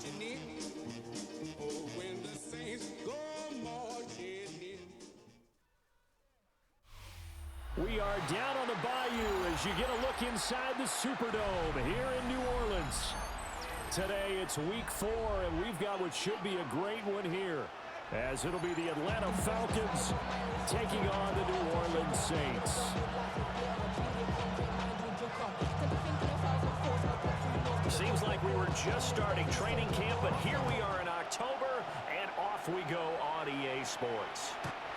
marching in. Oh, when the saints go marching in. We are down on the bayou as you get a look inside the Superdome here in New Orleans. Today it's week 4, and we've got what should be a great one here, as it'll be the Atlanta Falcons taking on the New Orleans Saints. Seems like we were just starting training camp, but here we are in October, and off we go on EA Sports.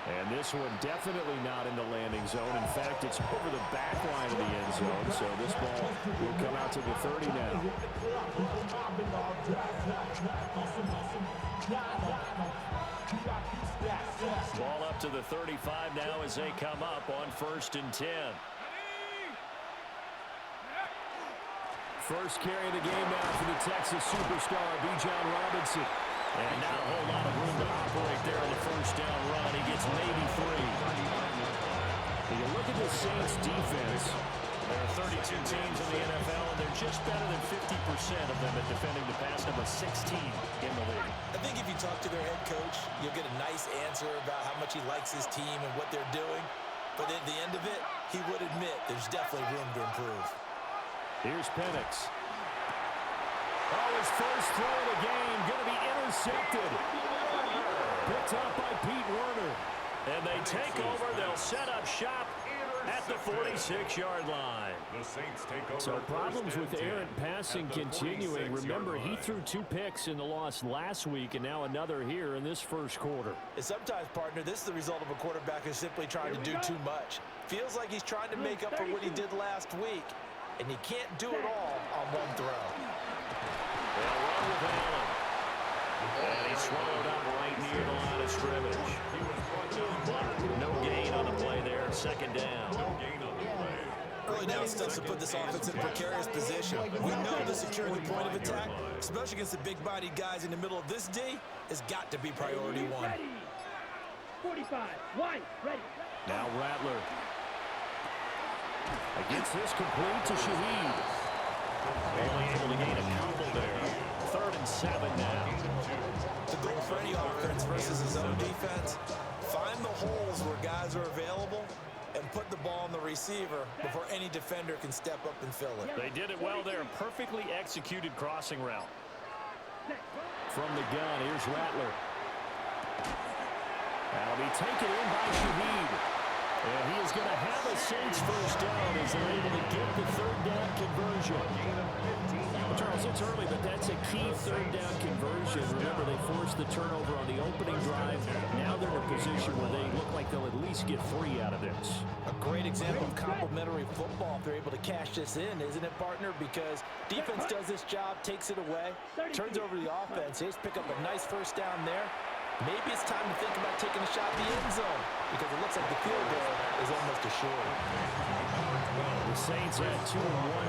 And this one definitely not in the landing zone. In fact, it's over the back line of the end zone, so this ball will come out to the 30 now. Ball up to the 35 now as they come up on 1st and 10. First carry of the game now for the Texas superstar, Bijan Robinson. And not a whole lot of room to operate there on the first down run. He gets maybe 3. When you look at the Saints defense, there are 32 teams in the NFL, and they're just better than 50% of them at defending the pass, number 16 in the league. I think if you talk to their head coach, you'll get a nice answer about how much he likes his team and what they're doing. But at the end of it, he would admit there's definitely room to improve. Here's Penix. Oh, his first throw of the game, going to be intercepted. Picked up by Pete Werner. And they take over. They'll set up shop at the 46-yard line. So problems with errant passing continuing. Remember, he threw 2 picks in the loss last week, and now another here in this first quarter. And sometimes, partner, this is the result of a quarterback who's simply trying to do too much. Feels like he's trying to make up for what he did last week, and he can't do it all on one throw. They'll run with Allen. And he swallowed up right near the line of scrimmage. No gain on the play there. 2nd down. Early down steps to put this offense in a precarious position. We know the securing the point of attack, especially against the big-bodied guys in the middle of this D, has got to be priority 1. 45, wide, ready. Now Rattler. Gets this complete to Shaheed. Only able to gain a couple there. 3rd and 7 now. The goal for any offense versus his own defense, find the holes where guys are available and put the ball on the receiver before any defender can step up and fill it. They did it well there. Perfectly executed crossing route. From the gun, here's Rattler. That'll be taken in by Shaheed. And he is going to have a Saints first down as they're able to get the 3rd down conversion. Charles, it's early, but that's a key 3rd down conversion. Remember, they forced the turnover on the opening drive. Now they're in a position where they look like they'll at least get 3 out of this. A great example of complementary football if they're able to cash this in, isn't it, partner? Because defense does this job, takes it away, turns over the offense. They just pick up a nice first down there. Maybe it's time to think about taking a shot at the end zone because it looks like the field goal is almost assured. The Saints had 2-1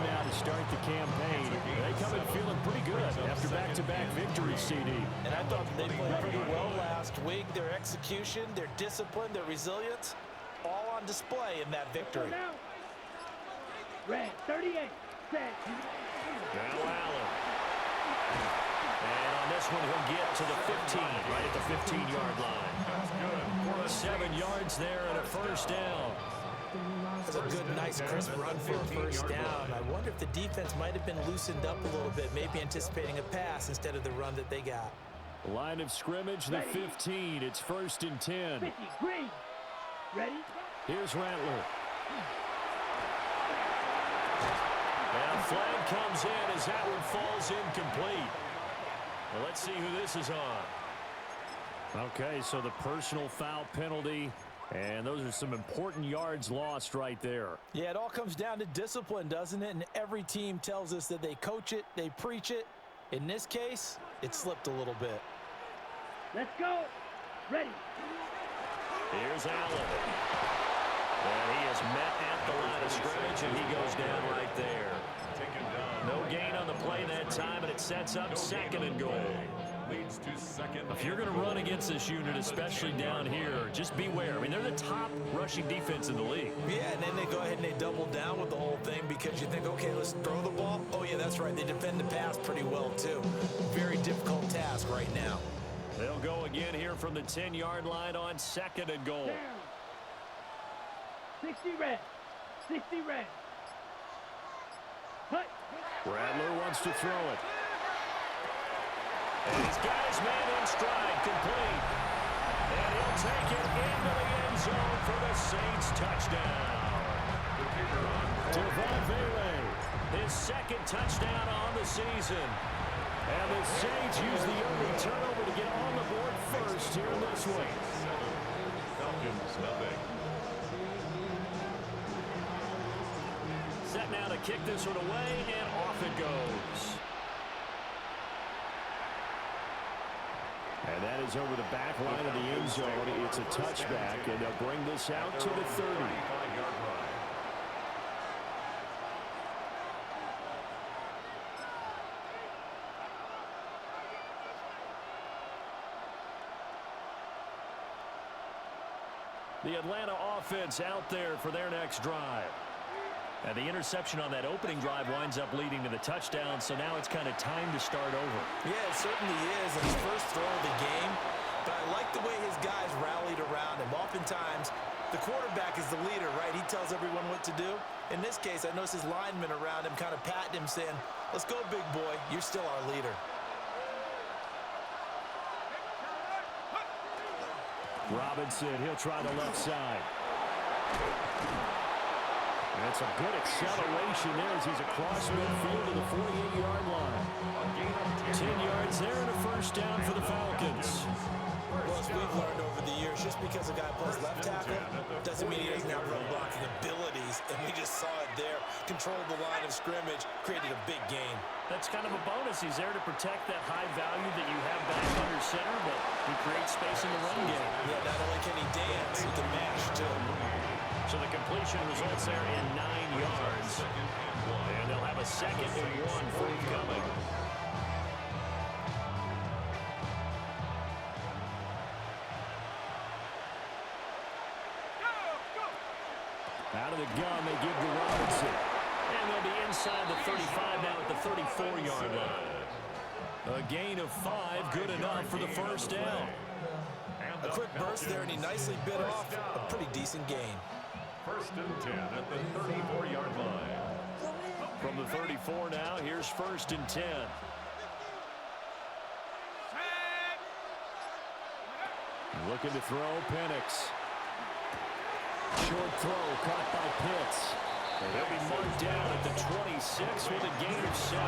now to start the campaign. They come in feeling pretty good after back-to-back victories, CD. And I thought they played pretty well last week. Their execution, their discipline, their resilience, all on display in that victory. Red, 38, set. Now Allen. And on this one, he'll get to the 15, right at the 15-yard line. 7 yards there and a first down. That's a good, nice, crisp run for a first down. I wonder if the defense might have been loosened up a little bit, maybe anticipating a pass instead of the run that they got. Line of scrimmage, the 15. It's 1st and 10. 50, green. Ready? Here's Rattler. And a flag comes in as that one falls incomplete. Well, let's see who this is on. Okay, so the personal foul penalty, and those are some important yards lost right there. Yeah, it all comes down to discipline, doesn't it? And every team tells us that they coach it, they preach it. In this case, it slipped a little bit. Let's go. Ready. Here's Allen. And he is met at the line of scrimmage, and he goes down right there. No gain on the play that time, and it sets up 2nd and goal. If you're going to run against this unit, especially down here, just beware. I mean, they're the top rushing defense in the league. Yeah, and then they go ahead and they double down with the whole thing because you think, okay, let's throw the ball. Oh, yeah, that's right. They defend the pass pretty well, too. Very difficult task right now. They'll go again here from the 10-yard line on 2nd and goal. Down. 60 red. 60 red. Hut. Rattler wants to throw it. And he's got his man in stride, complete. And he'll take it into the end zone for the Saints touchdown. Devon Vele, his 2nd touchdown on the season. And the Saints use the early turnover to get on the board first here in this one. Falcons, nothing. Set now to kick this one away, and off it goes. And that is over the back line of the end zone. It's a touchback, and they'll bring this out to the 30. The Atlanta offense out there for their next drive. And the interception on that opening drive winds up leading to the touchdown, so now it's kind of time to start over. Yeah, it certainly is, and his first throw of the game. But I like the way his guys rallied around him. Oftentimes, the quarterback is the leader, right? He tells everyone what to do. In this case, I noticed his linemen around him kind of patting him, saying, let's go, big boy. You're still our leader. Robinson, he'll try the left side. That's a good acceleration there as he's across midfield to the 48-yard line. 10 yards there and a first down for the Falcons. Well, as we've learned over the years, just because a guy plays left tackle doesn't mean he doesn't have run blocking abilities. And we just saw it there. Controlled the line of scrimmage, created a big gain. That's kind of a bonus. He's there to protect that high value that you have back under center, but he creates space in the run game. Yeah, not only can he dance, he can mash, too. So the completion results there in 9 yards. And they'll have a 2nd and 1 forthcoming. Out of the gun, they give to Robinson. And they'll be inside the 35 now at the 34-yard line. A gain of 5, good enough for the first down. A quick burst there, and he nicely bit off a pretty decent gain. 1st and 10 at the 34-yard line. From the 34 now, here's 1st and 10. Looking to throw, Penix. Short throw, caught by Pitts. And he'll be marked down at the 26 with a gain of 7.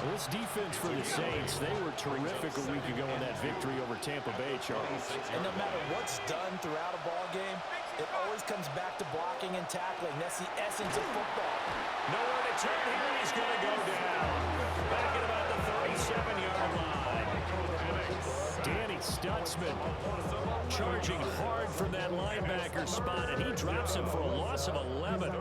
Well, this defense for the Saints, they were terrific a week ago in that victory over Tampa Bay, Charles. And no matter what's done throughout a ball game, it always comes back to blocking and tackling. That's the essence of football. Nowhere to turn here. He's going to go down. Back at about the 37-yard line. Danny Stutzman charging hard from that linebacker spot, and he drops him for a loss of 11.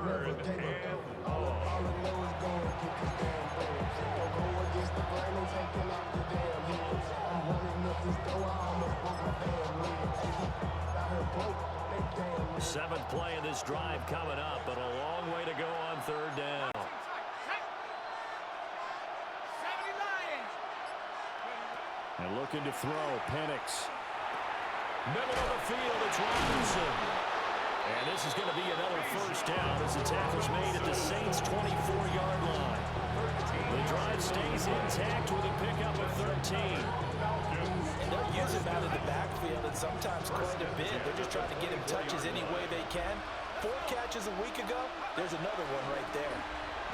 Seventh play of this drive coming up, but a long way to go on 3rd down. And looking to throw, Penix. Middle of the field, it's Robinson. And this is going to be another first down as the tackle's made at the Saints' 24-yard line. The drive stays intact with a pickup of 13. And they'll use him out of the backfield, and sometimes quite a bit. They're just trying to get him touches any way they can. 4 catches a week ago, there's another one right there.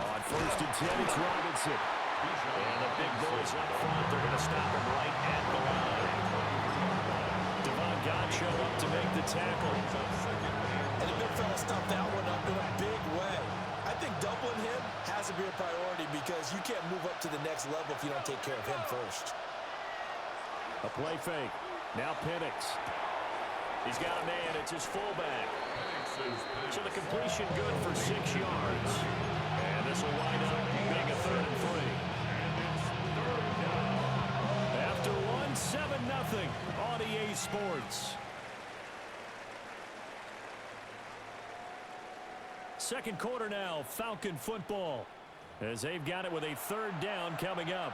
On 1st and 10, it's Robinson. And the big boys up front, they're going to stop him right at the line. Devon Gotcho up to make the tackle. And the big fella stuffed that one up in a big way. I think doubling him has to be a priority because you can't move up to the next level if you don't take care of him first. A play fake. Now Penix. He's got a man. It's his fullback. So the completion good for 6 yards. And this will wind up being a 3rd and 3. After one, 7-0 on EA Sports. second quarter now, Falcon football, as they've got it with a third down coming up.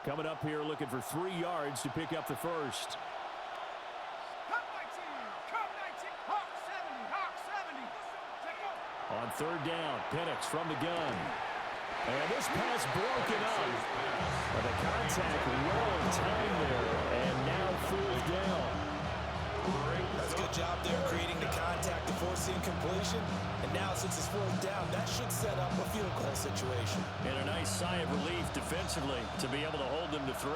Coming up here looking for 3 yards to pick up the first. On third down, Penix from the gun. And this pass broken up. And the contact well timed there, and now fourth down. That's a good job there creating the contact to force the incompletion. And now since it's fourth down, that should set up a field goal situation. And a nice sigh of relief defensively to be able to hold them to 3.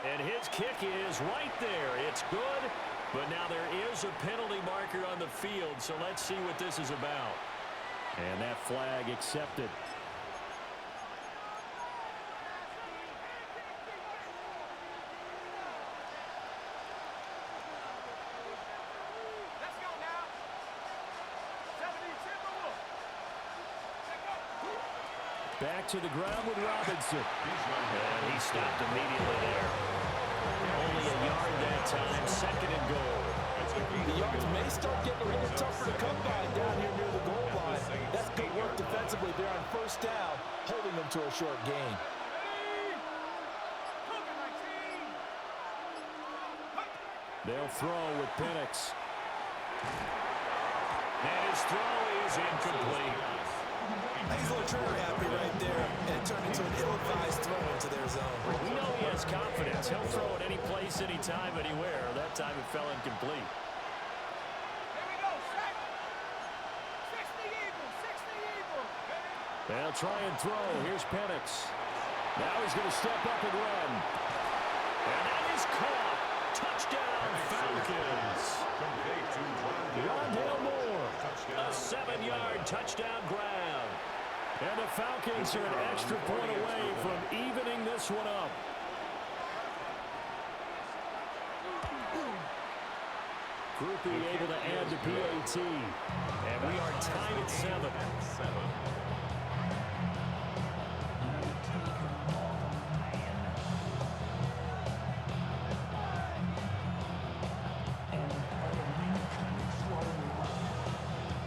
And his kick is right there. It's good, but now there is a penalty marker on the field, so let's see what this is about. And that flag accepted. Back to the ground with Robinson. And he stopped immediately there. Only a yard that time, second and goal. The yards may start getting a little tougher to come by down here near the goal line. That's good work defensively there on first down, holding them to a short gain. They'll throw with Penix. And his throw is incomplete. He's a little trigger happy right there, and it turned into an ill-advised throw into their zone. We know he has confidence. He'll throw it any place, anytime, anywhere. That time it fell incomplete. Here we go, set. 60 Eagles, 60 Eagles. They'll try and throw. Here's Penix. Now he's going to step up and run. And that is caught. Touchdown, Falcons. Rondale Moore. A 7-yard touchdown grab. And the Falcons are an extra point away from evening this one up. Groupie able to add the PAT. And we are tied at 7.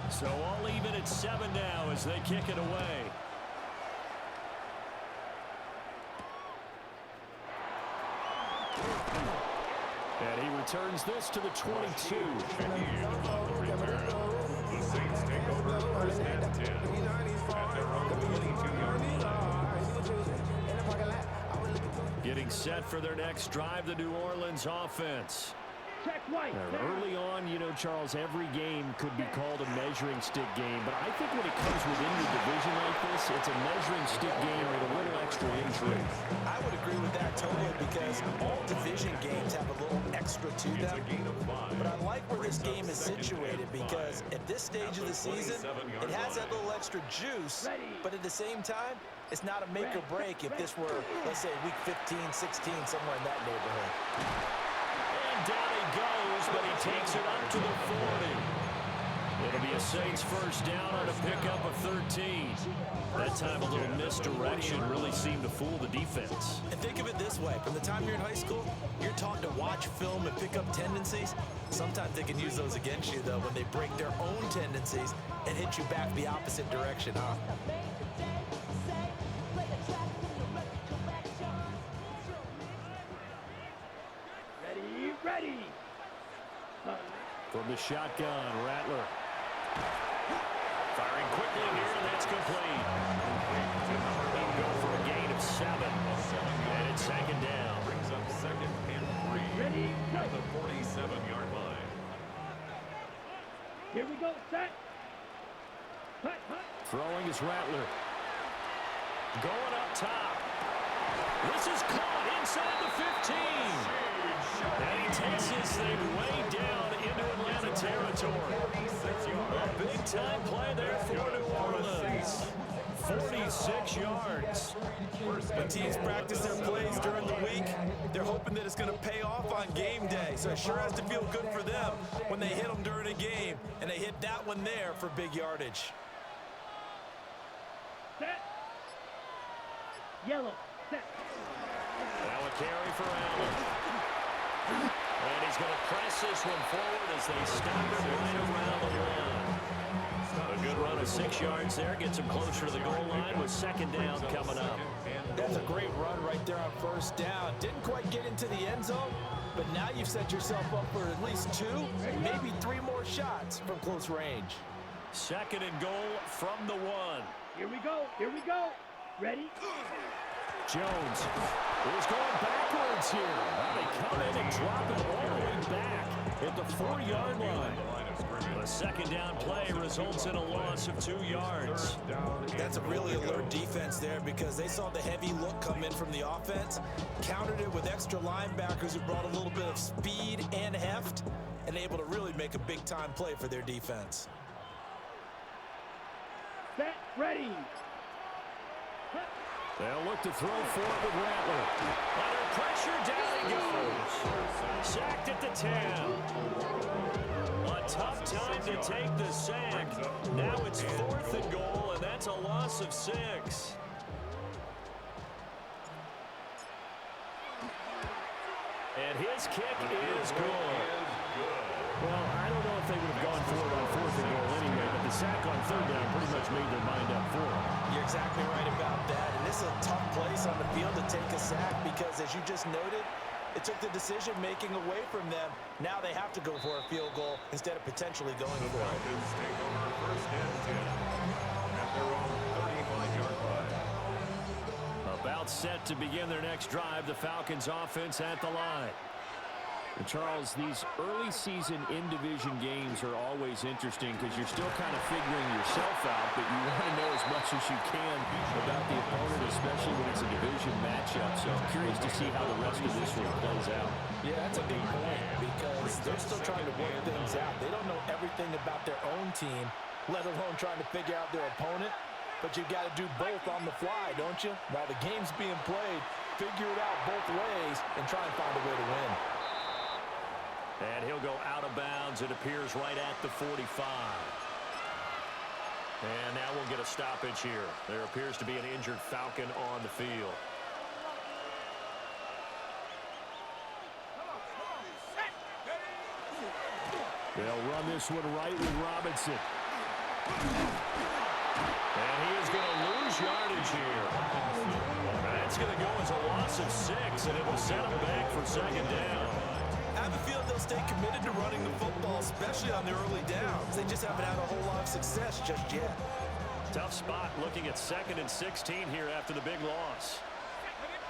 So all even at 7 now as they kick it away. And he returns this to the 22. And here on the return, the Saints take over first and 10 at their own 22-yard line. Getting set for their next drive, the New Orleans offense. Check right. Early on, you know, Charles, every game could be called a measuring stick game. But I think when it comes within your division like this, it's a measuring stick game with a little extra intrigue. I would agree with that totally because all division games have a little extra to them. But I like where this game is situated because at this stage of the season, it has that little extra juice. But at the same time, it's not a make or break if this were, let's say, week 15, 16, somewhere in that neighborhood. Down he goes, but he takes it up to the 40. It'll be a Saints first down on a pickup of 13. That time a little misdirection really seemed to fool the defense. And think of it this way. From the time you're in high school, you're taught to watch film and pick up tendencies. Sometimes they can use those against you, though, when they break their own tendencies and hit you back the opposite direction, huh? Ready. From the shotgun, Rattler. Firing quickly here, and that's complete. They'll go for a gain of 7. And it's second down. Brings up second and 3 Ready, go. at the 47-yard line. Here we go, set. Hut. Throwing is Rattler. Going up top. This is caught inside the 15. And he takes his thing way down into Atlanta territory. A big-time play there for New Orleans. 46 yards. When teams practice their plays during the week, they're hoping that it's going to pay off on game day. So it sure has to feel good for them when they hit them during a game, and they hit that one there for big yardage. Set. Yellow. Set. Now a carry for Allen. And he's going to press this one forward as they stop it right around the line. A good run of 6 yards there. Gets him closer to the goal line with second down coming up. That's a great run right there on first down. Didn't quite get into the end zone, but now you've set yourself up for at least 2, maybe 3 more shots from close range. Second and goal from the 1. Here we go. Here we go. Ready? Jones is going backwards here. They come in and drop it all the way back at the 4-yard line. A second down play results in a loss of 2 yards. That's a really alert defense there because they saw the heavy look come in from the offense, countered it with extra linebackers who brought a little bit of speed and heft, and able to really make a big-time play for their defense. Set. Ready. They'll look to throw for it with Rattler. Under pressure, down he goes. Sacked at the 10. A tough time to take the sack. Now it's 4th and goal, and that's a loss of 6. And his kick is good. Well, I don't know if they would have gone for it on 4th and goal anyway, but the sack on 3rd down pretty much made their mind up for it. You're exactly right about that, and this is a tough place on the field to take a sack because, as you just noted, it took the decision-making away from them. Now they have to go for a field goal instead of potentially going for it. Falcons take over first and 10 at their own 35-yard line. About set to begin their next drive, the Falcons offense at the line. And Charles, these early season in-division games are always interesting because you're still kind of figuring yourself out, but you want to know as much as you can about the opponent, especially when it's a division matchup. So I'm curious to see how the rest of this one plays out. Yeah, that's a big point because they're still trying to work things out. They don't know everything about their own team, let alone trying to figure out their opponent. But you've got to do both on the fly, don't you? While the game's being played, figure it out both ways and try and find a way to win. And he'll go out of bounds. It appears right at the 45. And now we'll get a stoppage here. There appears to be an injured Falcon on the field. They'll run this one right with Robinson. And he is going to lose yardage here. That's going to go as a loss of 6, and it will set him back for second down. I have a feeling they'll stay committed to running the football, especially on their early downs. They just haven't had a whole lot of success just yet. Tough spot looking at 2nd and 16 here after the big loss.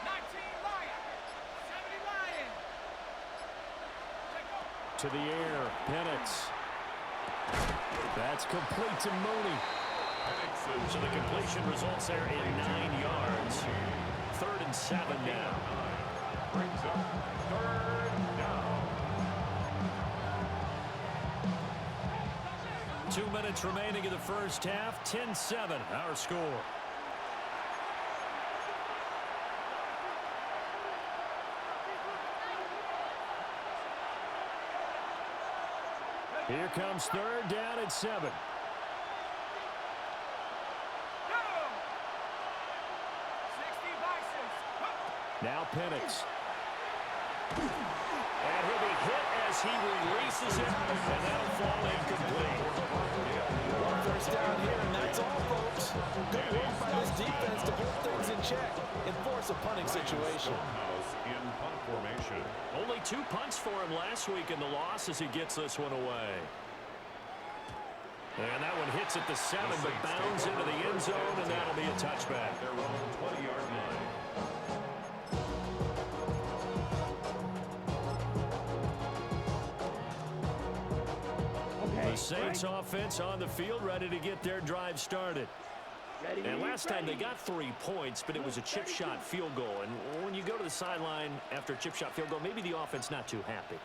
19 Lion. 70 Lion. To the air, Penix. That's complete to Mooney. So the completion results there in 9 yards. 3rd and 7 now. Brings up 3rd down. 2 minutes remaining in the first half. 10-7, our score. Here comes 3rd down and 7. Now Penix. And he'll be hit as he releases it, and that'll fall incomplete. One first down here, and that's all, folks. Good work by this defense to hold things in check and force a punting situation. In punt formation. Only 2 punts for him last week in the loss as he gets this one away. And that one hits at the 7, but bounds into the end zone, and that'll be a touchback. Their own 20-yard line. The Saints offense on the field, ready to get their drive started. And last time they got 3 points, but it was a chip shot field goal. And when you go to the sideline after a chip shot field goal, maybe the offense not too happy.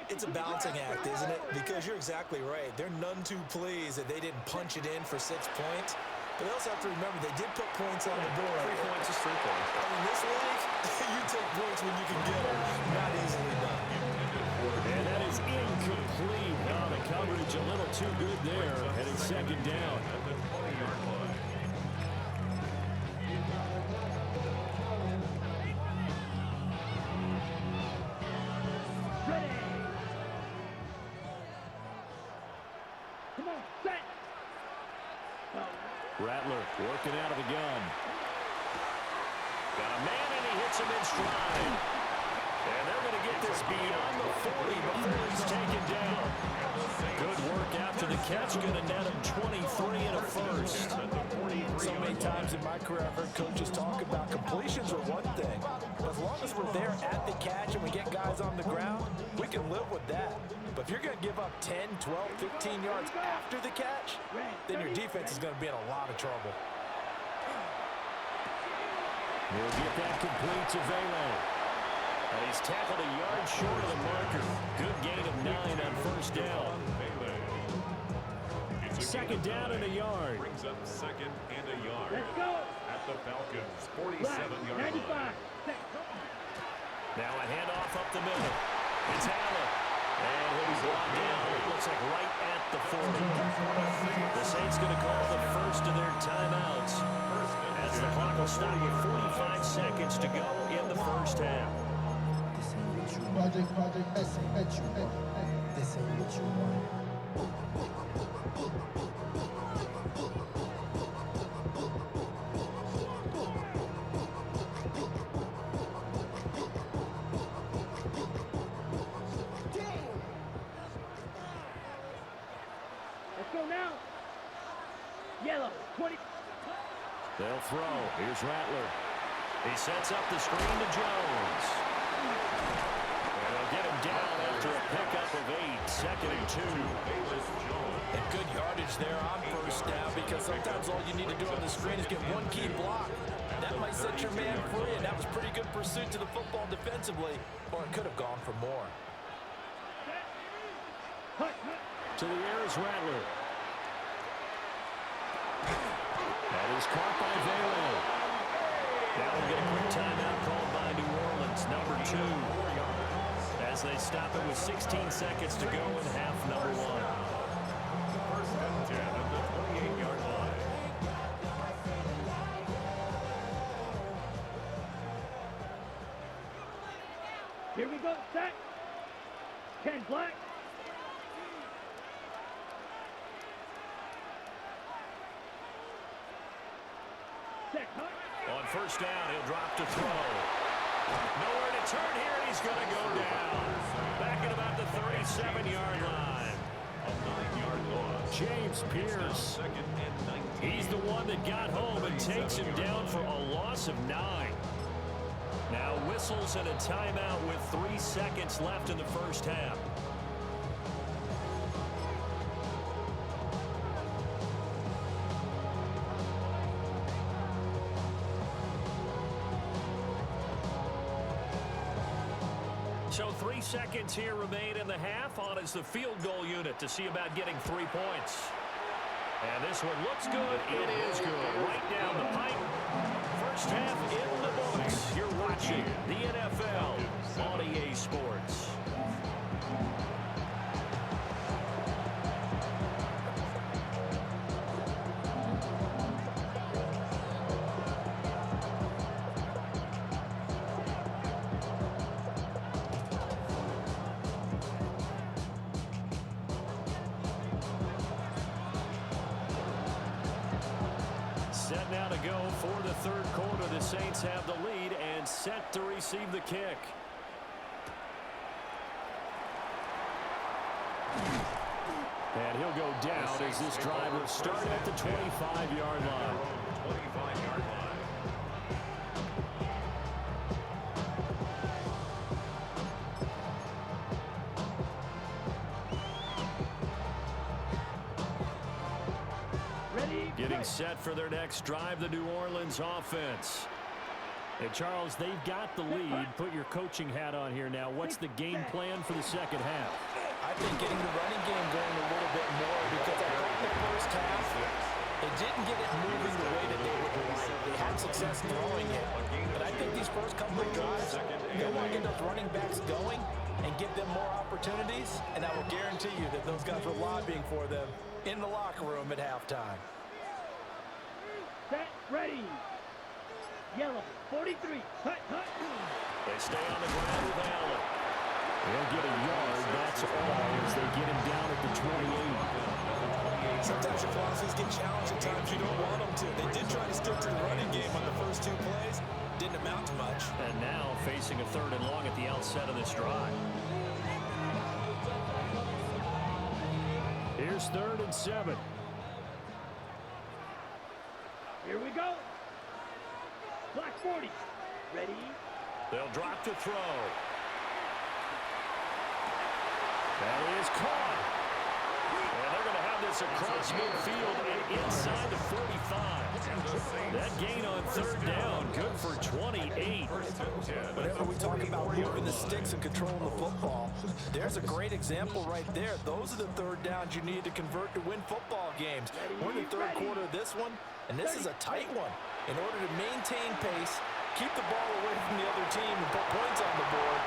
It's a balancing act, isn't it? Because you're exactly right. They're none too pleased that they didn't punch it in for 6 points. But they also have to remember they did put points on the board. 3 points is 3 points. In this league, you take points when you can get them. Not easily done. And that is incomplete. Oh, the coverage a little too good there. And it's second down. At the 20-yard line. Ready. Come on, set. Rattler working out of the gun. Got a man, and he hits him in stride. And they're going to get this beyond the 40 before he's taken down. Good work after the catch. Going to net him 23 and a first. So many times in my career, I've heard coaches talk about completions are one thing. But as long as we're there at the catch and we get guys on the ground, we can live with that. But if you're going to give up 10, 12, 15 yards after the catch, then your defense is going to be in a lot of trouble. He'll get that complete to Vele. And he's tackled a yard short of the marker. Good gain of 9 on first down. Second down and a yard. Brings up second and a yard. Let's go. At the Falcons' 47-yard line. 95. Now a handoff up the middle. It's Allen. And he'll be brought down. It looks like right at the 40. The Saints going to call the first of their timeouts. As the clock will stop with 45 seconds to go in the first half. Project, this ain't what you want. Let's go now. Yellow, 20. They'll throw. Here's Rattler. He sets up the screen to Jones. And they'll get him down after a pickup of 8. Second and 2. And good yardage there on first down because sometimes all you need to do on the screen is get one key block. That might set your man free, and that was pretty good pursuit to the football defensively, or it could have gone for more. To the air is Rattler. That is caught by Vele. Now we'll get a quick timeout called by New Orleans, number 2. As they stop it with 16 seconds to go in half number 1. First and 10 at the 28-yard line. Here we go, set. Ken Black. Set, huh? On first down, he'll drop to throw. Nowhere to turn here, and he's going to go down. Back at about the 37-yard line. A 9-yard loss. James Pierce. Second and 19. He's the one that got home and takes him down for a loss of 9. Now whistles and a timeout with 3 seconds left in the first half. So 3 seconds here remain in the half. On is the field goal unit to see about getting 3 points. And this one looks good. It is good. Right down the pipe. First half in the books. You're watching the NFL on EA Sports. Set now to go for the third quarter. The Saints have the lead and set to receive the kick. And he'll go down as this drive will start at the 25-yard line. 25-yard line. Getting set for their next drive, the New Orleans offense. And Charles, they've got the lead. Put your coaching hat on here now. What's the game plan for the second half? I think getting the running game going a little bit more because I thought the first half They didn't get it moving the way that they would like. They had success throwing it, but I think these first couple of drives, they'll want to get those running backs going and give them more opportunities, and I will guarantee you that those guys were lobbying for them in the locker room at halftime. Set, ready. Yellow, 43. Hut, hut. They stay on the ground with Allen. They'll get a yard, that's all, as they get him down at the 28. Sometimes your philosophies get challenged at times you don't want them to. They did try to stick to the running game on the first 2 plays. Didn't amount to much. And now facing a 3rd and long at the outset of this drive. Here's 3rd and 7. Here we go. Black 40. Ready. They'll drop to throw. That is caught. And they're going to have this across midfield and inside the 45. That gain on 3rd down, good for 28. Whenever we talk about moving the sticks and controlling the football, there's a great example right there. Those are the 3rd downs you need to convert to win football games. We're in the 3rd quarter of this one, and this is a tight one. In order to maintain pace, keep the ball away from the other team, and put points on the board.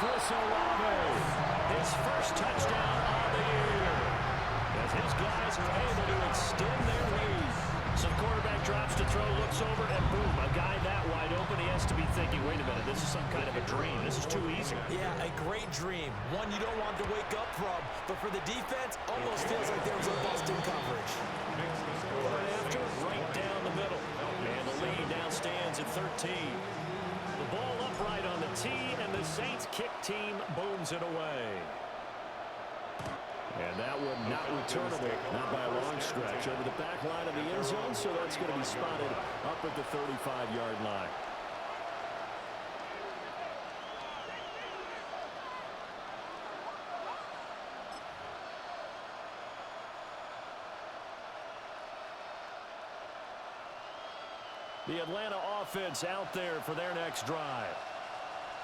Chris Olave, his first touchdown on the year, as his guys are able to extend their lead. So the quarterback drops to throw, looks over, and boom, a guy that wide open, he has to be thinking, wait a minute, this is some kind of a dream. This is too easy. Yeah, a great dream. One you don't want to wake up from. But for the defense, almost feels like there was a busting coverage. Right after, right down the middle. And the lead now stands at 13. The ball upright on the tee, and the Saints kick team booms it away. And that one not returnable, not by a long stretch, over the back line of the end zone, so that's going to be spotted up at the 35-yard line. The Atlanta offense out there for their next drive.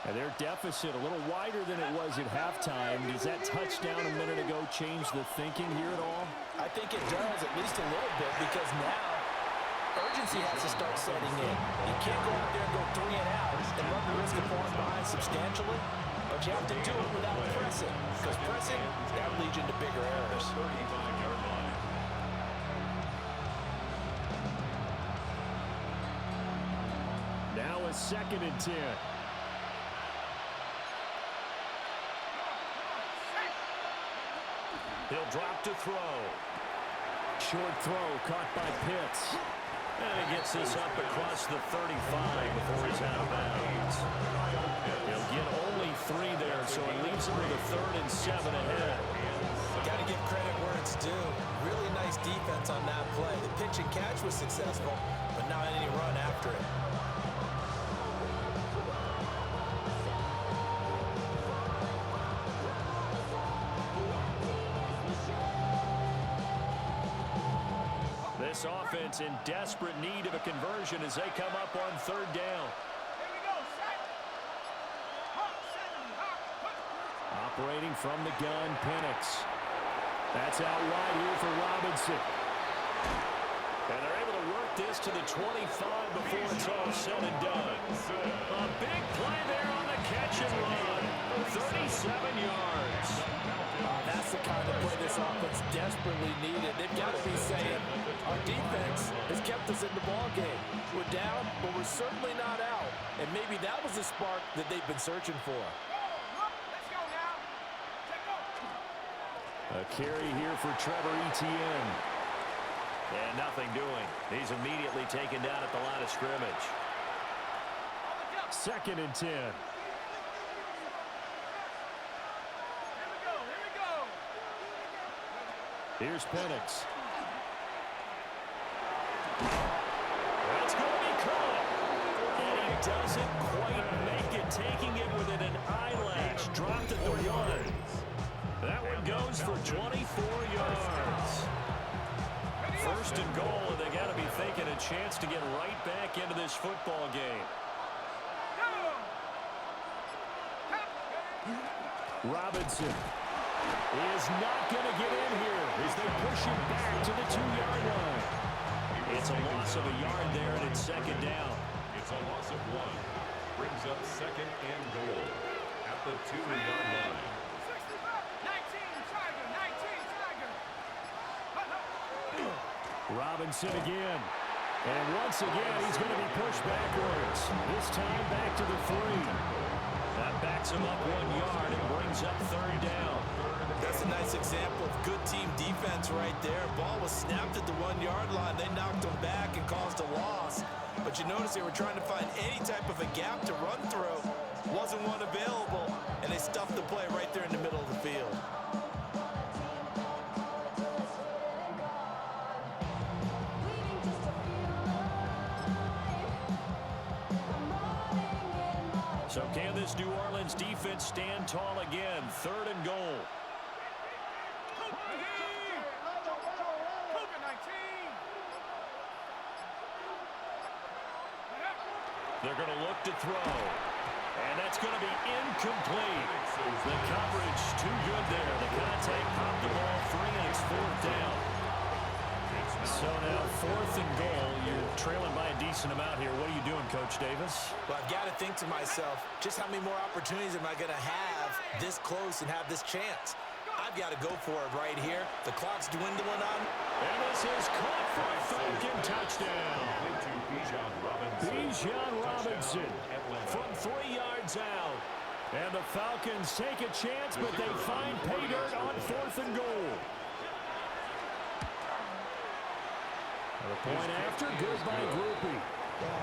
And their deficit a little wider than it was at halftime. Does that touchdown a minute ago change the thinking here at all? I think it does, at least a little bit, because now urgency has to start setting in. You can't go out there and go 3 and out and run the risk of falling behind substantially, but you have to do it without pressing, because pressing, that leads you into bigger errors. Now a 2nd and 10. He'll drop to throw. Short throw caught by Pitts. And he gets this up across the 35 before he's out of bounds. He'll get only 3 there, so it leaves him with a 3rd and 7 ahead. Got to give credit where it's due. Really nice defense on that play. The pitch and catch was successful, but not any run after it. This offense in desperate need of a conversion as they come up on 3rd down. Operating from the gun, Penix. That's out wide here for Robinson. And they're able to work this to the 25 before it's all said and done. A big play there on the catch and run. 37 yards. That's the kind of play this offense desperately needed. They've got to be saying, our defense has kept us in the ballgame. We're down, but we're certainly not out. And maybe that was the spark that they've been searching for. A carry here for Trevor Etienne. And nothing doing. He's immediately taken down at the line of scrimmage. 2nd and 10. Here's Penix. That's going to be caught. And he doesn't quite make it, taking it within an eyelash. Dropped at the 1. That one goes for 24 yards. 1st and goal, and they got to be thinking a chance to get right back into this football game. Robinson. is not going to get in here as they push him back to the 2-yard line. It's a loss of a yard there, and it's second down. It's a loss of 1. Brings up second and goal at the 2-yard line. 19 Tiger. Robinson again. And once again, he's going to be pushed backwards. This time back to the 3. That backs him up 1 yard and brings up third down. That's a nice example of good team defense right there. Ball was snapped at the 1-yard line. They knocked him back and caused a loss. But you notice they were trying to find any type of a gap to run through. Wasn't one available, and they stuffed the play right there in the middle of the field. So can this New Orleans defense stand tall again? Third and goal. They're going to look to throw. And that's going to be incomplete. The coverage too good there. The contact popped the ball free, and it's fourth down. So now fourth and goal. You're trailing by a decent amount here. What are you doing, Coach Davis? Well, I've got to think to myself, just how many more opportunities am I going to have this close and have this chance? I've got to go for it right here. The clock's dwindling on. And this is caught for a Falcon touchdown. Bijan Robinson from 3 yards out. And the Falcons take a chance, but they find pay dirt on fourth and goal. A point after, good by Groupie.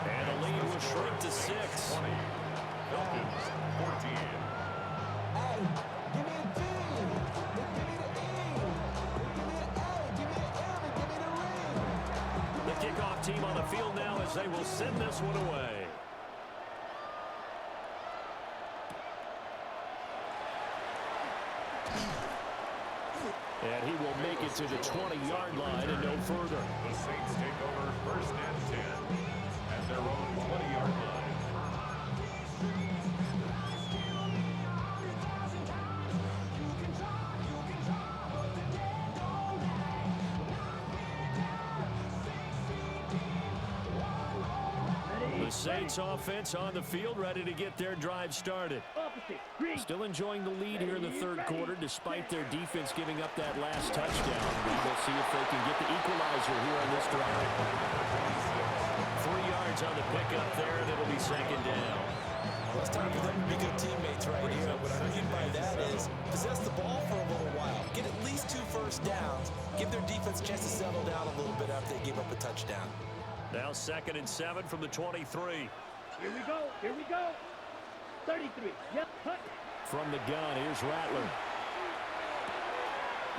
And the lead will shrink to 6. Falcons 14. Hey, give me a D. Give me the E. Give me an A. Give me an M. And give me the ring. The kickoff team on the field now as they will send this one away. And he will make it to the 20-yard line and no further. The Saints take over first and 10 at their own 20-yard line. The Saints offense on the field, ready to get their drive started. Still enjoying the lead here in the third quarter, despite their defense giving up that last touchdown. We will see if they can get the equalizer here on this drive. 3 yards on the pickup there, and it'll be second down. Well, it's time for them to be good teammates right here. What I mean by that is possess the ball for a little while. Get at least 2 first downs. Give their defense a chance to settle down a little bit after they give up a touchdown. Now second and 7 from the 23. Here we go. 33. Yep, cut. From the gun, here's Rattler.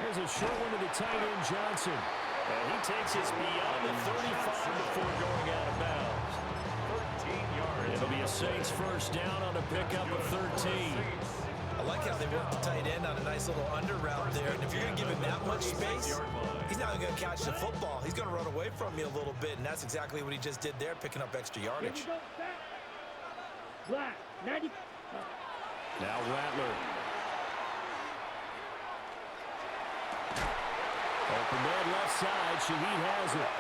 There's a short one to the tight end, Johnson. And he takes us beyond the 35 before going out of bounds. 13 yards. It'll be a Saints first down on a pickup of 13. I like how they work the tight end on a nice little under route there. And if you're going to give him that much space, he's not going to catch the football. He's going to run away from you a little bit, and that's exactly what he just did there, picking up extra yardage. Here we go, set. Black, 90. Now Rattler. Open man left side. Shaheed has it.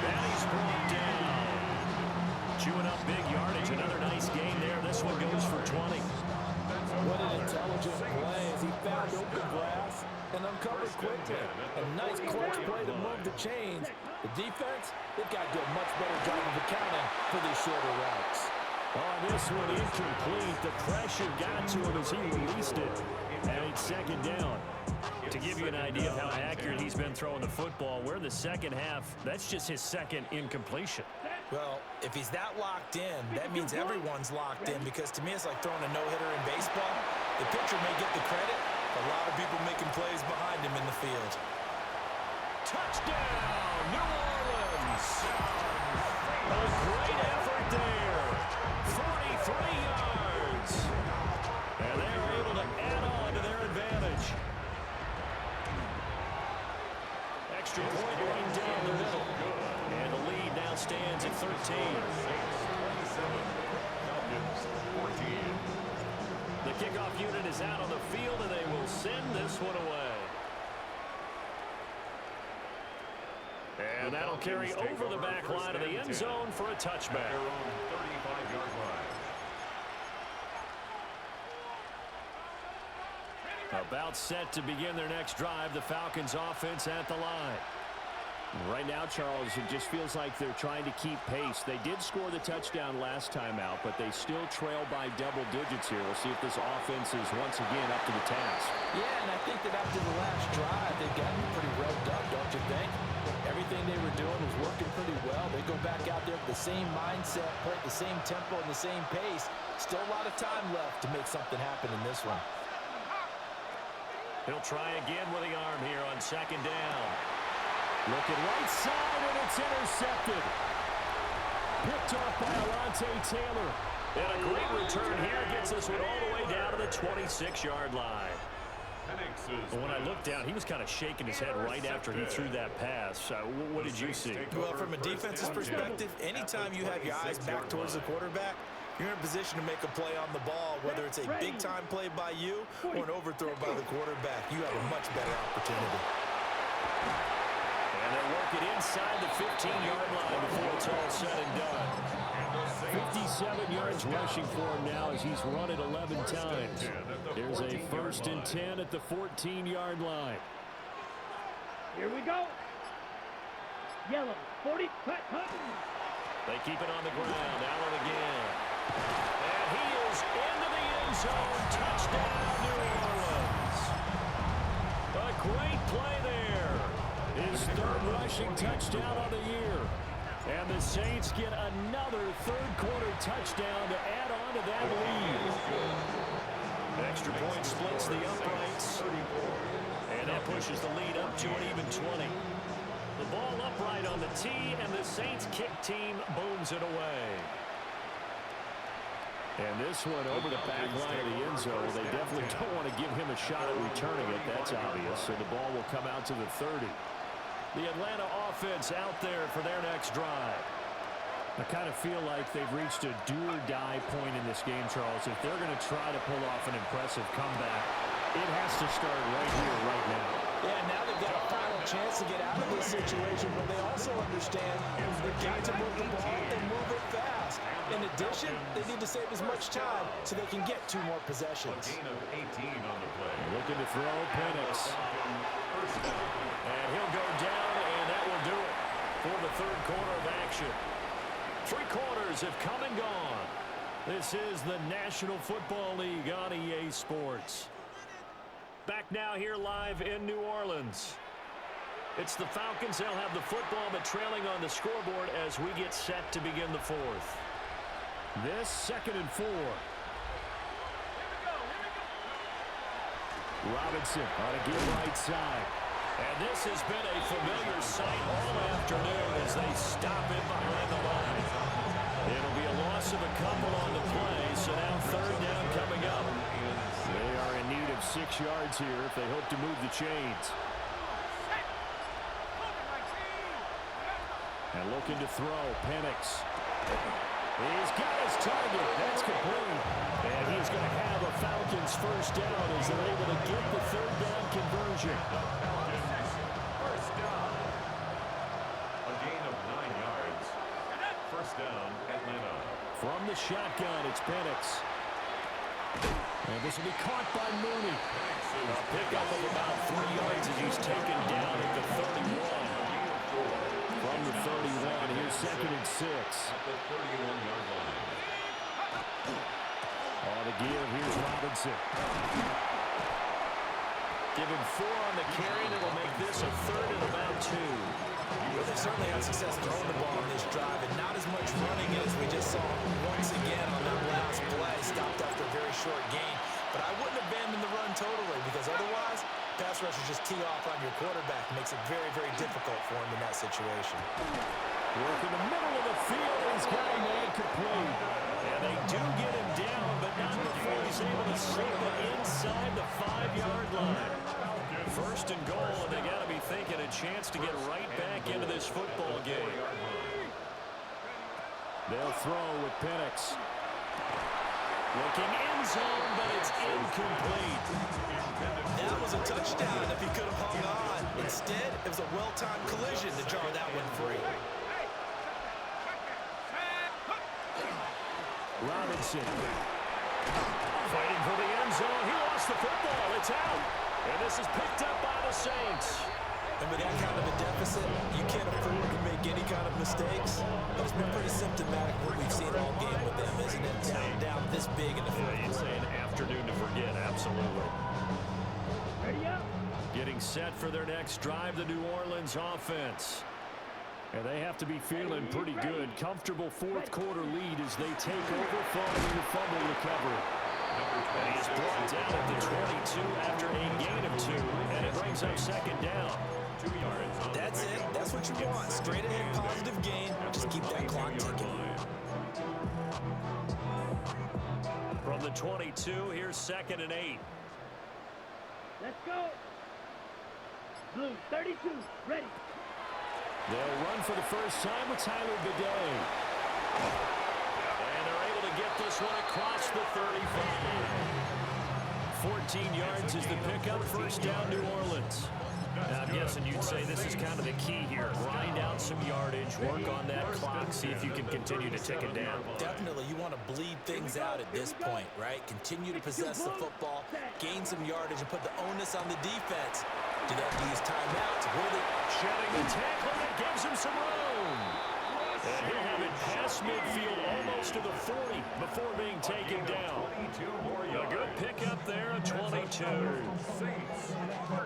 And he's brought down. Chewing up big yardage. Another nice gain there. This one goes for 20. What an intelligent play as he found open grass and uncovered quickly. A nice clutch play to move the chains. The defense, they've got to do a much better job of accounting for these shorter routes. On this one, incomplete. The pressure got to him as he released it. And it's second down. To give you an idea of how accurate he's been throwing the football, we're in the second half. That's just his second incompletion. Well, if he's that locked in, that means everyone's locked in, because to me it's like throwing a no-hitter in baseball. The pitcher may get the credit, but a lot of people making plays behind him in the field. Touchdown, New Orleans! A great effort there. 43 yards. And they're able to add on to their advantage. Extra point going down the middle. And the lead now stands at 13. Falcons 14. The kickoff kickoff unit is out on the field, and they will send this one away. And that'll carry over the back line of the end zone for a touchback. Their own 35-yard line. About set to begin their next drive, the Falcons offense at the line. Right now, Charles, it just feels like they're trying to keep pace. They did score the touchdown last time out, but they still trail by double digits here. We'll see if this offense is once again up to the task. Yeah, and I think that after the last drive, they've gotten pretty revved up, don't you think? Everything they were doing was working pretty well. They go back out there with the same mindset, play at the same tempo and the same pace. Still a lot of time left to make something happen in this one. He'll try again with the arm here on second down. Looking right side, and it's intercepted. Picked off by Alontae Taylor. And a great return here gets this one all the way down to the 26-yard line. When I looked down, he was kind of shaking his head right after he threw that pass. What did you see? Well, from a defense's perspective, anytime you have your eyes back towards the quarterback, you're in a position to make a play on the ball, whether it's a big-time play by you or an overthrow by the quarterback. You have a much better opportunity. And they're working inside the 15-yard line before it's all said and done. 57 yards rushing for him now as he's run it 11 times. There's a 1st and 10 at the 14-yard line. Here we go. Yellow, 40, cut. They keep it on the ground. Allen again. And he is into the end zone. Touchdown, New Orleans. A great play there. His 3rd rushing touchdown of the year. And the Saints get another 3rd-quarter touchdown to add on to that lead. Extra point splits the uprights. And that pushes the lead up to an even 20. The ball upright on the tee, and the Saints kick team booms it away. And this one over the back line of the end zone. They definitely don't want to give him a shot at returning it. That's obvious. So the ball will come out to the 30. The Atlanta offense out there for their next drive. I kind of feel like they've reached a do-or-die point in this game, Charles. If they're going to try to pull off an impressive comeback, it has to start right here, right now. Yeah, now they've got a final chance to get out of this situation, but they also understand they've got to move the ball and move it fast. In addition, they need to save as much time so they can get 2 more possessions. Gain of 18 on the play. Looking to throw Penix. And he'll go down, and that will do it for the 3rd quarter of action. 3 quarters have come and gone. This is the National Football League on EA Sports. Back now here live in New Orleans. It's the Falcons. They'll have the football, but trailing on the scoreboard as we get set to begin the 4th. This 2nd and 4. Robinson on a give right side. And this has been a familiar sight all afternoon as they stop him behind the line. It'll be a loss of a couple on the play, so now 3rd down coming up. They are in need of 6 yards here if they hope to move the chains. And looking to throw, Penix. He's got his target. That's complete. And he's going to have a Falcons 1st down as they're able to get the 3rd down conversion. First down. A gain of 9 yards. 1st down, Atlanta. From the shotgun, it's Penix. And this will be caught by Mooney. A pickup of about 3 yards as he's taken down at the 31. From the 31, here's 2nd and 6. At the 31-yard line. On the give, here's Robinson. Given 4 on the carry, that'll make this a 3rd and about 2. Well, they certainly had success throwing the ball on this drive, and not as much running as we just saw once again on that last play. Stopped after a very short gain. But I wouldn't abandon the run totally, because otherwise, pass rushers just tee off on your quarterback. It makes it very, very difficult for him in that situation. Work in the middle of the field. He's got a man complete. And they do get him down, but not before he's able to slip it inside the 5-yard line. 1st and goal, and they got to be thinking a chance to get right back into this football game. They'll throw with Penix. Looking end zone, but it's incomplete. That was a touchdown if he could have hung on. Instead, it was a well-timed collision to jar that one free. Robinson fighting for the end zone. He lost the football. It's out. And this is picked up by the Saints. And with that kind of a deficit, you can't afford to make any kind of mistakes. But it's been pretty symptomatic what we've seen all game with them, isn't it? Down this big in the fourth You'd say an afternoon to forget. Absolutely. Ready up. Getting set for their next drive, the New Orleans offense. And they have to be feeling pretty good. Comfortable fourth quarter lead as they take over following the fumble recovery. And he's brought down at the 22 after a gain of 2, and it brings up second down. 2 yards. That's it. That's what you want. Straight ahead, positive gain. Just keep that clock ticking. From the 22, here's 2nd and 8. Let's go. Blue 32. Ready. They'll run for the first time with Tyler Bidet. And they're able to get this one across the 35. 14 yards is the pickup. First down, New Orleans. Now, I'm guessing you'd say this is kind of the key here. Grind out some yardage, work on that clock, see if you can continue to tick it down. Definitely, you want to bleed things out at this point, right? Continue to possess the football, gain some yardage, and put the onus on the defense. Do they have to use timeouts? Shedding the tackle, that gives him some room. And he'll have it past midfield almost to the 40 before being taken down. A good pickup there, a 22.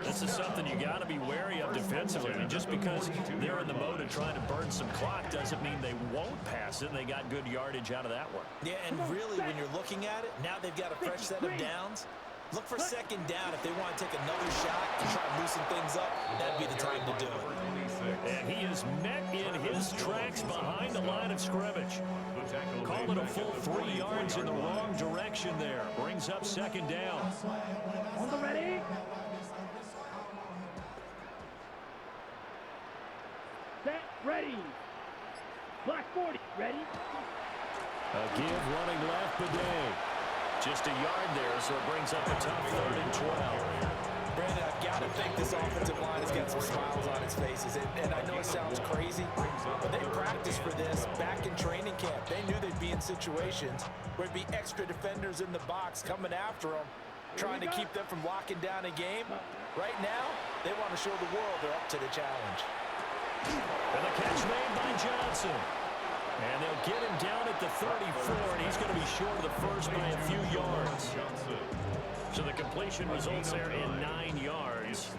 This is something you got to be wary of defensively. I mean, just because they're in the mode of trying to burn some clock doesn't mean they won't pass it. They got good yardage out of that one. Yeah, and really, when you're looking at it, now they've got a fresh set of downs. Look for second down if they want to take another shot and try to loosen things up. That'd be the time to do it. And he is met in his tracks behind the line of scrimmage. Call it a full 3 yards in the wrong direction there. Brings up second down. On the ready. Set. Ready. Black 40. Ready. A give running left, Bidet. Just a yard there, so it brings up a tough 3rd and 12. Brandon, I've got to think this offensive line has got some smiles on its faces. And I know it sounds crazy, but they practiced for this back in training camp. They knew they'd be in situations where there'd be extra defenders in the box coming after them, trying to keep them from locking down a game. Right now, they want to show the world they're up to the challenge. And the catch made by Johnson. And they'll get him down at the 34, and he's going to be short of the first by a few yards. So the completion results there in 9 yards.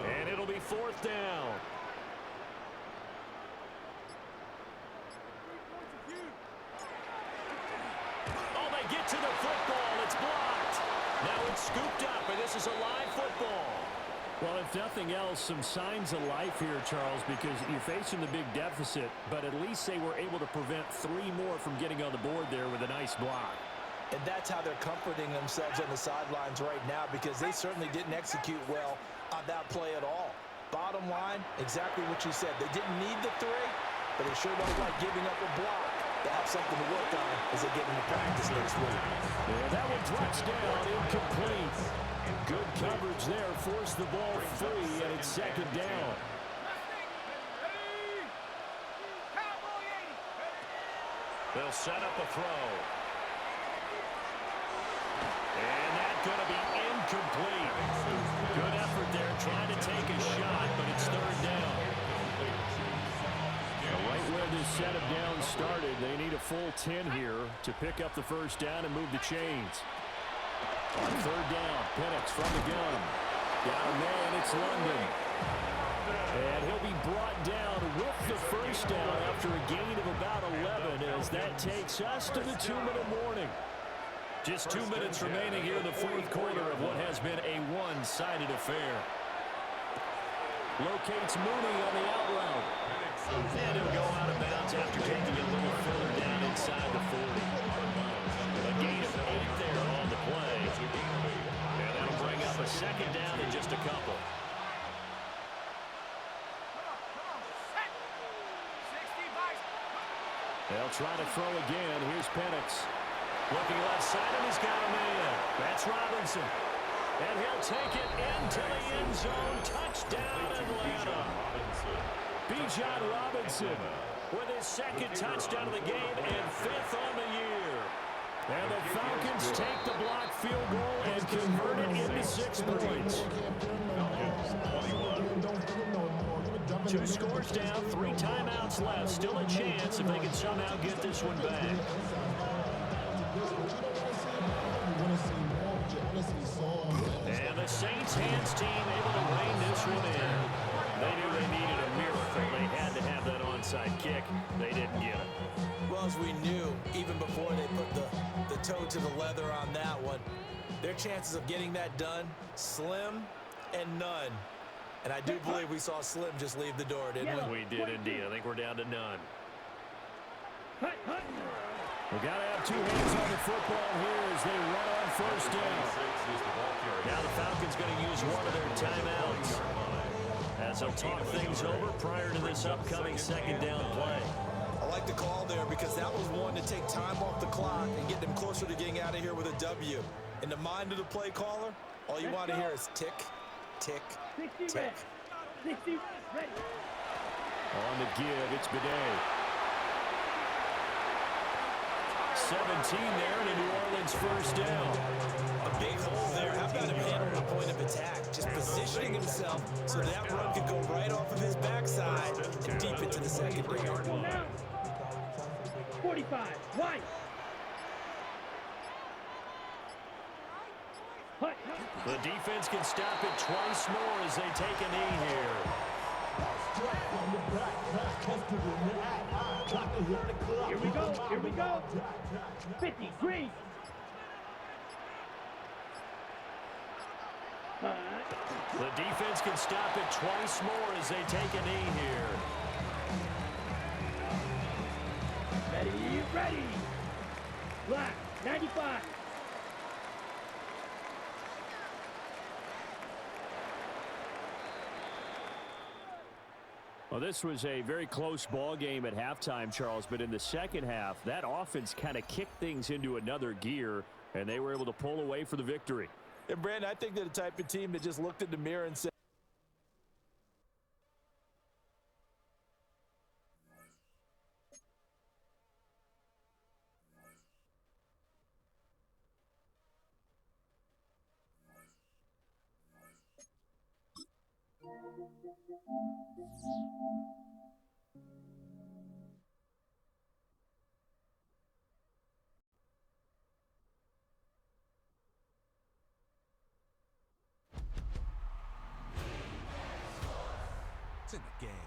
And it'll be 4th down. Oh, they get to the football. It's blocked. Now it's scooped up, and this is a live football. Well, if nothing else, some signs of life here, Charles, because you're facing the big deficit, but at least they were able to prevent 3 more from getting on the board there with a nice block. And that's how they're comforting themselves on the sidelines right now, because they certainly didn't execute well on that play at all. Bottom line, exactly what you said. They didn't need the 3, but they sure don't like giving up a block. They have something to work on as they get into practice next week. Yeah, that one drops down, incomplete. Good coverage there, forced the ball free, and it's 2nd down. They'll set up a throw. And that's going to be incomplete. Good effort there, trying to take a shot, but it's 3rd down. Right where this set of downs started, they need a full 10 here to pick up the first down and move the chains. On 3rd down, Penix from the gun. Down man, it's London. And he'll be brought down with the first down after a gain of about 11 as that takes us to the 2-minute warning. Just 2 minutes remaining here in the 4th quarter of what has been a one-sided affair. Locates Mooney on the out route. And he'll go out of bounds after taking a little further down inside the 40. A gain of 8 there on the play. And that'll bring up a 2nd down in just a couple. They'll try to throw again. Here's Penix. Looking left side, and he's got him in. That's Robinson. And he'll take it into the end zone. Touchdown, Atlanta. Bijan Robinson with his second touchdown of the game and 5th on the year. And the Falcons take the blocked field goal and convert it into 6 points. 2 scores down, 3 timeouts left. Still a chance if they can somehow get this one back. And the Saints hands team able to rein this one in. They knew they needed a miracle. They had to have that onside kick. They didn't get it. Well, as we knew, even before they put the toe to the leather on that one, their chances of getting that done, slim and none. And I do believe we saw Slim just leave the door, didn't we? We did indeed. I think we're down to none. We've got to have 2 hands on the football here as they run on first down. Now the Falcons going to use one of their timeouts as they'll talk things over prior to this upcoming second down play. I like the call there because that was one to take time off the clock and get them closer to getting out of here with a W. In the mind of the play caller, all you want to hear is tick, tick, tick. 60 ready. On the give, it's Bidet. 17 there and a New Orleans first down. A big hole there. How about him handling the point of attack? Just positioning himself so that run could go right off of his backside and deep into the secondary. 45, wide. The defense can stop it twice more as they take a knee here. Here we go, here we go. 50, green. The defense can stop it twice more as they take a knee here. Ready, ready. Black, 95. Well, this was a very close ball game at halftime, Charles, but in the second half, that offense kind of kicked things into another gear, and they were able to pull away for the victory. And, Brandon, I think they're the type of team that just looked in the mirror and said, It's in the game.